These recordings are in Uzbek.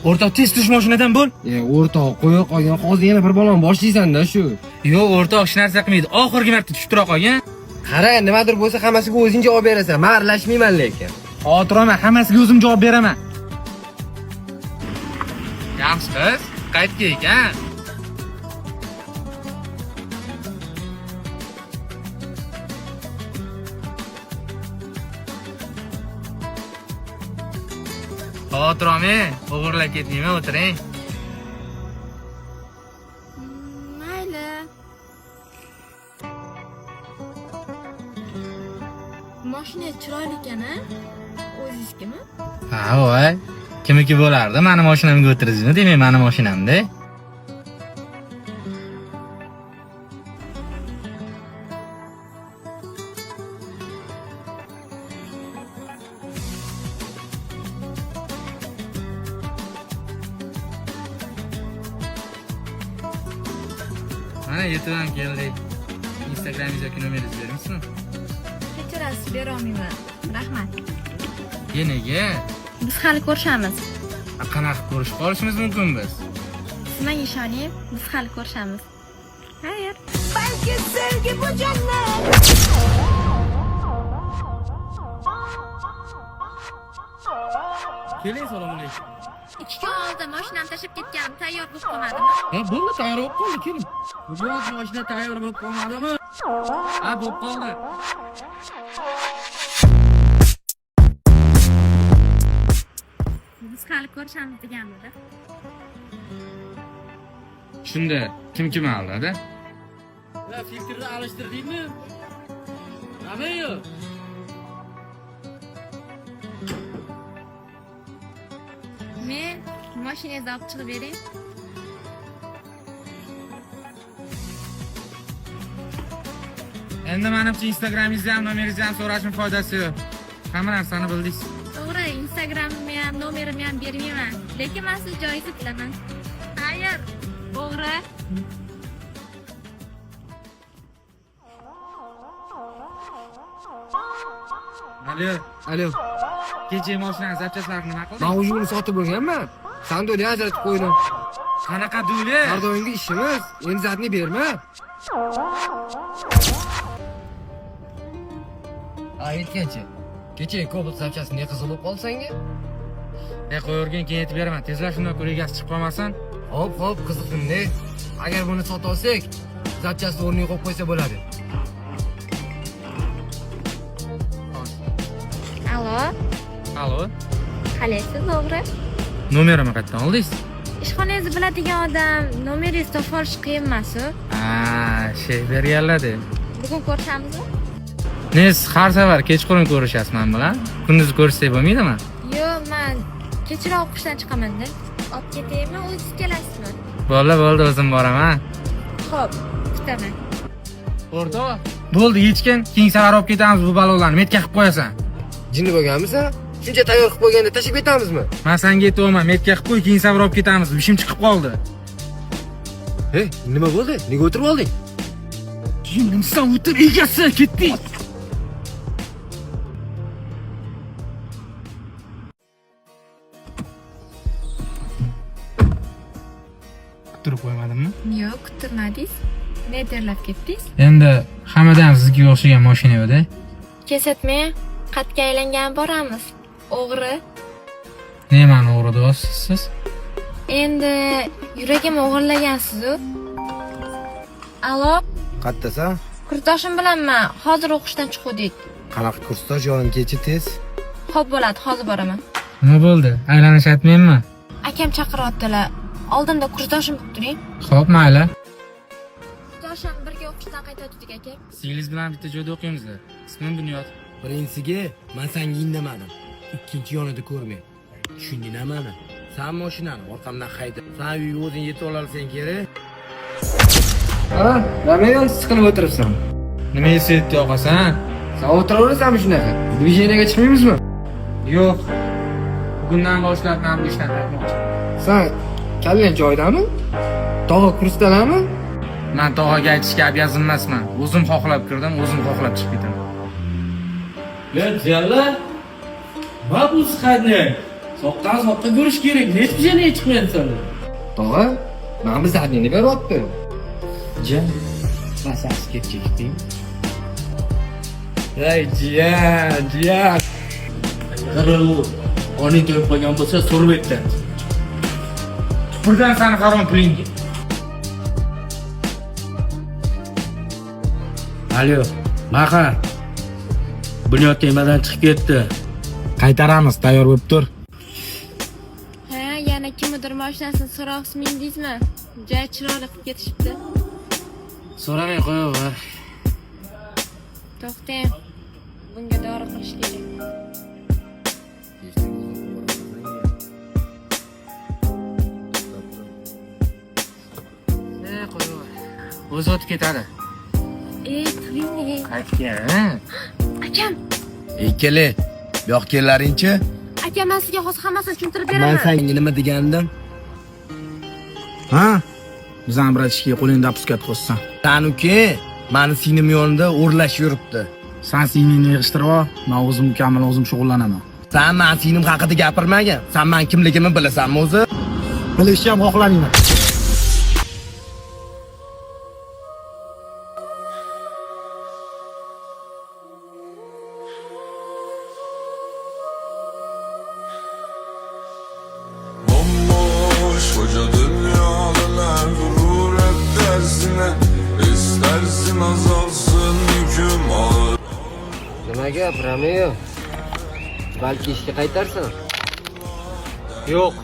O'rtoq, tez tush mashinadan bo'l. O'rtoq, qo'ya qolgan, hozir yana bir balon boshlaysan-da shu. Yo'q, o'rtoq, hech narsa qilmaydi. Oxirgi marta tushib tura qolgan. Qara, nimadir bo'lsa hammasiga o'zing javob berasan. Men aralashmayman lekin. Xotiraman, hammasiga o'zim javob beraman. Yaxshi qiz, qaytdik, ha? Xotirami, o'g'irlab ketmayman, o'tiring. Mayli. Mashina chiroyli ekan-a? O'zingizkimi? Ha, voy. Kimniki bo'lardi? Meni mashinamga o'tirdingmi? Demak, meni mashinamda. Mana yetib ham keldik. Instagramingizga nomeringizni beramiz-mi? Kechirasiz, bera olmayman. Rahmat. Nega? Biz hali ko'rishamiz. Qanaqa ko'rishib qolishimiz mumkin biz? Siz menga ishoning, biz hali ko'rishamiz. Xayr. Balki sevgi bu jannat. Keling, salom alaykum. 2 kun oldin mashinamni tashlab ketganim tayyor bo'lib qolmadimi? Ha, bo'ldi, tayyor bo'lib qoldi, keling. Bu mashina tayyor bo'lib qolmadimi? Ha, bo'lib qoldi. Biz hali ko'rishamiz deganmidi. Shunda kim aldadi? Ya filtrni alishtirdingmi? Nima-yu? Men mashinangizni olib chiqib bering. Endi menimcha Instagramingizni ham, nomeringizni ham so'rashning foydasi yo'q. Hamma narsani bildingiz. To'g'ri, Instagramimni ham, nomerimni ham bermayman. Lekin men siz joyingizni bilaman. Xayr, to'g'ri. Alo. Kecha mashinani zapchaslarini nima qilding? Men uni sotib bo'lganman. Sando'ni ajratib qo'ydim. Qanaqa duli? Har doimgi ishimiz. Endi zatni berma. Aytganchi. Kecha Cobalt zapchasini qizilib qolsanga? Qo'yurgin, keyin aytib beraman. Tezlar shundan ko'ra egasi chiqib qolmasin. Hop, qiziqimda. Agar buni sota olsak, zapchasini o'rniga qo'yib qo'ysa bo'ladi. Allo, Allo. qalaysiz, to'g'ri? Nomerimni qayerdan oldingiz? Ishxonangizni biladigan odam nomeringizni topa olish qiyin emas-ku. Shey berganlar-da. Bugun ko'rishamizmi? Siz har safar kechqurun ko'rishasiz men bilan. Kunduz ko'rishsak bo'lmaydimi? Yo'q, men kechroq o'qishdan chiqaman-da. Olib ketaymi, o'zingiz kelasizmi? Bo'ldi, o'zim boraman. Xo'p, kutaman. O'rtoq, bo'ldi, yechkin. Keyin safar olib ketamiz bu balolarni. Metka qilib qo'yasan. Jinni bo'lganmisan? Shuncha tayyor qilib qo'yganda tashib ketamizmi? Men senga aytayman, metka qilib qo'y, keyin safar olib ketamiz. Ishim chiqib qoldi. Hey, nima bo'ldi? Nega o'tirib olding? Sen o'tir, egasi, ketdik. Turib qo'ymadimmi? Yo'q, kuttirmadingiz. Nederlab ketdingiz. Endi hammadan sizga o'xshagan mashina edi. Kesatmay, qatga aylangan boramiz. O'g'ri. Nimani o'g'ri deyapsiz siz? Endi yuragimni o'g'irlagansiz-ku. Allo, Qattasan? kursdoshim bilanman. Hozir o'qishdan chiqdik. Qanaqa kursdosh yo'lim kechi tez? Xo'p bo'ladi, hozir boraman. Nima bo'ldi? Aylanishyapmanmi? Akam chaqiryaptilar. Oldimda kursdoshim kutib turing. Xo'p, mayli. Kursdoshim birga o'qishdan qaytayotdik aka. Singliz bilan bitta joyda o'qiymiz-da. Ismim Bunyod. Birinchisiga men senga indamadim. Ikkinchi yonida ko'rmay. Tushundingmi meni? Sen mashinani orqamdan hayda. Sen uyga o'zing yetib olalsang kerak. Nima yon siqilib o'tiribsan? Nima esyapti yoqasan? Sen o'tiraverasanmi shunaqa? Dvijeniyaga chiqmaymizmi? Yo'q. Bugundan boshlab men bu ishdan qaytmoqchiman. Sen kallang joydami? Tog'a kursdalarmi? Men tog'aga aytishga обязан emasman. O'zim xohlab kirdim, o'zim xohlab chiqib ketaman. Ya jalla. Va bu qanday? Soqqan soqqa ko'rish kerak. Hech bir şey chiqmaydi sana. Tog'a, mana biz adnini beryapti. Jan, masasi ketchikding. Ey jiyan. Qaror, oning to'yib qolgan bo'lsa so'rib aytdi. Buradan seni harom pulingga. Alo, Maqa. Bunyod temadan chiqib ketdi. Qaytaramiz, tayyor bo'lib tur. Ha, yana kimdir mashinasini so'roqsizmingizmi? Joy chiroyli qilib ketishibdi. So'ramay qo'yaver. To'xtang. Bunga dori qilish kerak. O'zi o'tib ketadi. Turing. Qaytgan. Akam, Keli, bu yoq kellaring-chi? akam men sizga hozir hammasini tushuntirib Men beraman. senga nima degandim? Ha? Bizam bratishga qo'lingda puskat qo'ysan. San uka, meni singlim yonida o'rlash yuribdi. Sen singlingni yig'ishtirib ol, men o'zim mukammal o'zim shug'ullanaman. Sen men singlim haqida gapirmagin. Sen men kimligimni bilasanmi o'zi? Bilishni ham xohlamayman. Bomboş koca dünyalar durur hep tersine. İstersin azalsın yüküm ağır. Nima gap, Romeo? Balki ishga qaytarsan? Yo'q.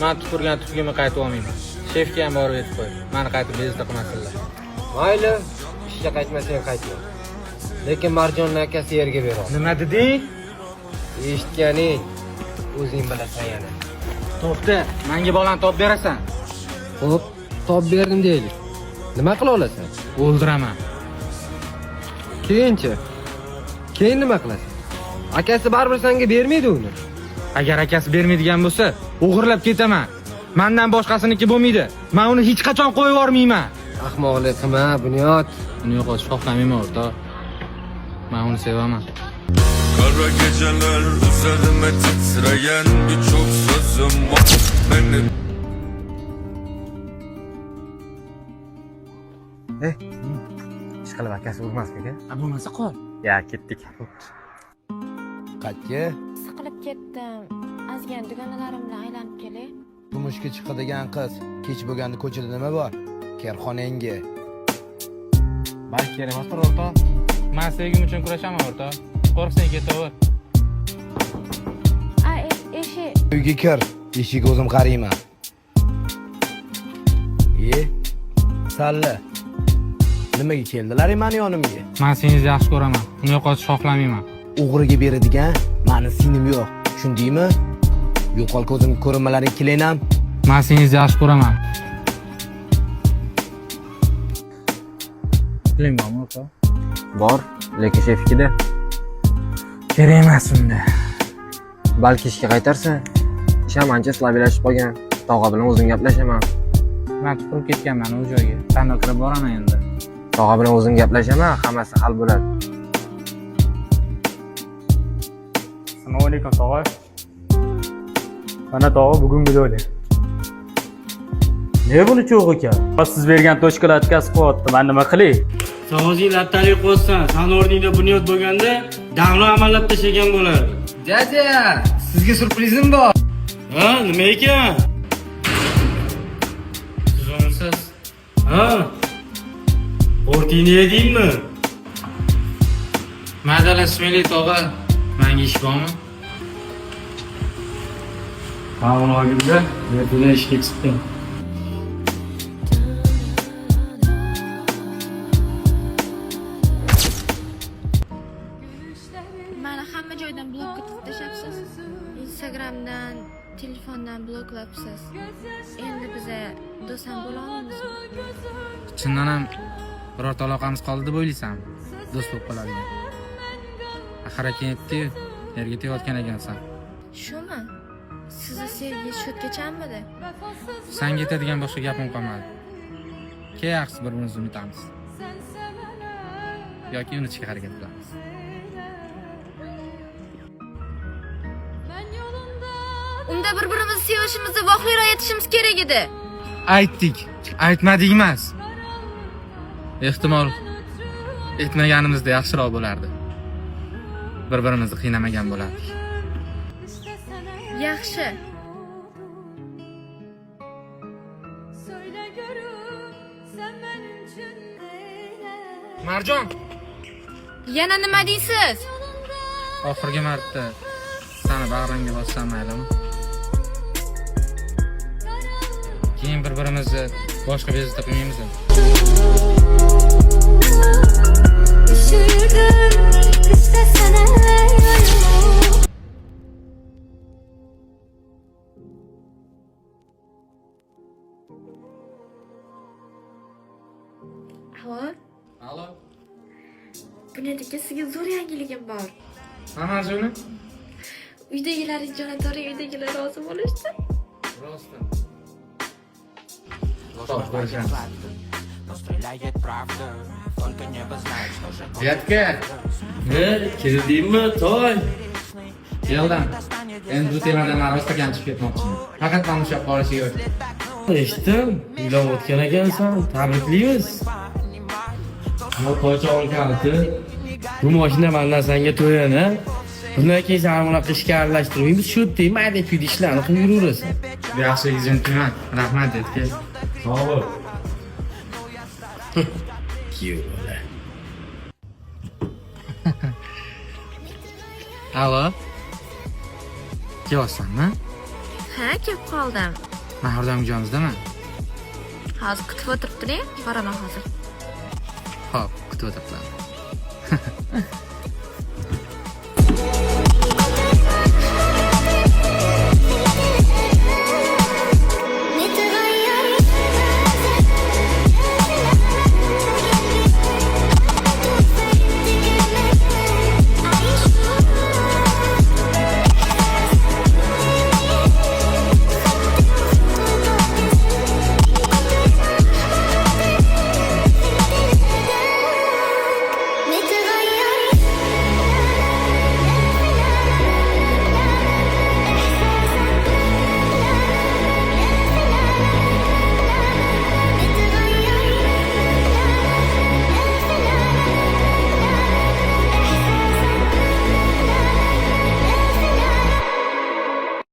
Men tupurgan tupugimni qaytib olmayman. Shefga ham borib aytib qo'y. Meni qaytib bezovta qilmasinlar. Mayli, ishga qaytmasang qaytma. Lekin Marjonning akasi yerga ber ol. Nima deding? Eshitganing, o'zing bilasan yana. To'xta, menga bolani topib berasan. Xo'p, topib berdim deylik. Nima qila olasan? O'ldiraman. Keyinchi? Keyin nima qilasan? Akasi baribir senga bermaydi uni. Agar akasi bermaydigan bo'lsa, o'g'irlab ketaman. Mendan boshqasiniki bo'lmaydi. Men uni hech qachon qo'yib yubormayman. Ahmoqlik qilma, Bunyod. Uni yo'qotish xohlamayman o'rta. Men uni sevaman. Kara geceler üzerime titreyen birçok sözüm var. Beni Ishqilib akasi urmaslik-a? Bo'lmasa qol. Ya, ketdik. Qaytga? Siqilib ketdim. Azgan dugonalarim bilan aylanib kelay. Turmushga chiqadigan qiz, kech bo'lganda ko'chada nima bor? Kerxonangga. Balki kerak emas o'rta. Men sevgim uchun kurashaman o'rta. Qo'rqsang ketaver. Eshik. Uyga kir, eshikka o'zim qarayman. Salla. Nimaga keldilar meni yonimga? Men seni yaxshi ko'raman. Uni yo'qotish xohlamayman. O'g'riga beradigan meni singlim yo'q. Tushundingmi? Yo'qol ko'zim ko'rinmalaring kelinam. Men seni yaxshi ko'raman. Puling bormi o'rta? Bor, lekin shefkida. Kerak emas unda. Balki ishga qaytarsan. Ish ham ancha slabilashib qolgan. Tog'a bilan o'zim gaplashaman. Men tupurib ketganman u joyga. Tanlab kirib boraman endi. Tog'a bilan o'zim gaplashaman, hammasi hal bo'ladi. Assalomu alaykum tog'a. Mana tog'a bugun bido'li. Ne buni cho'g' ekan? Siz bergan tochkalar atkazib qo'yapti. Men nima qilay? Sen o'zing lattalik qo'ysan, sen o'rningda bunyod bo'lganda damni amallab tashlagan bo'ladi. Dada, sizga surprizim bor. Ha, nima ekan? Siz ha? O'rtingni yedingmi? Madalashmaylik tog'a. Menga ish bormi? Ha, uni olganda, men ishga chiqdim. Meni hamma joydan blokka tiqib tashlabsiz. Instagramdan, telefondan bloklabsiz. Endi biza do'st ham bo'la olamizmi? Chindan ham birorta aloqamiz qoldi deb o'ylaysanmi? Do'st bo'lib qoladigan. Axir akayapti-yu, yerga tegayotgan ekansan. Shumi? Sizni sevgi shotgachammidi? Senga aytadigan boshqa gapim qolmadi. Keyin yaxshi bir-birimizni unutamiz. Yoki unutishga harakat qilamiz. Ben yolunda unda bir-birimizni sevishimizni voqelar aytishimiz kerak edi. Aytdik, aytmadik emas. Ehtimol aytmaganimizda yaxshiroq bo'lardi. Bir-birimizni qiynamagan bo'lardik. Yaxshi. Marjon, Yana nima deysiz? oxirgi marta seni bag'rimga bossam maylimi? Keyin bir-birimizni boshqa bezovta qilmaymizmi? Alo, Alo. Bunyodika sizga zo'r yangiligim bor. Hammasi uni? Uydagilar ijodkori, uydagilar rozi bo'lishdi. Rostdan. Top, ko'rishamiz. Yatka. Keldingmi, toy? Keldim. Endi bu temadan rostdan chiqib ketmoqchiman. Faqat mana shu qolishiga o'tdi. Eshitdim, uylab o'tgan ekansan. Tabriklaymiz. Bu qo'chon kaliti. Bu mashina mendan senga to'yana. Bundan keyin sen bunaqa ishga aralashtirmaymiz. Shu yerda mayda-chuyda ishlarni qilib yuraverasan. Yaxshiligingizni unutmang. Rahmat, Yatka. Sog' bo'l. Kuyovlar. Alo. Kelyapsanmi? Ha, kelib qoldim. Mahardam joyimizdami? Hozir kutib o'tiribdi-da, boraman hozir. Xo'p, kutib o'tiribman.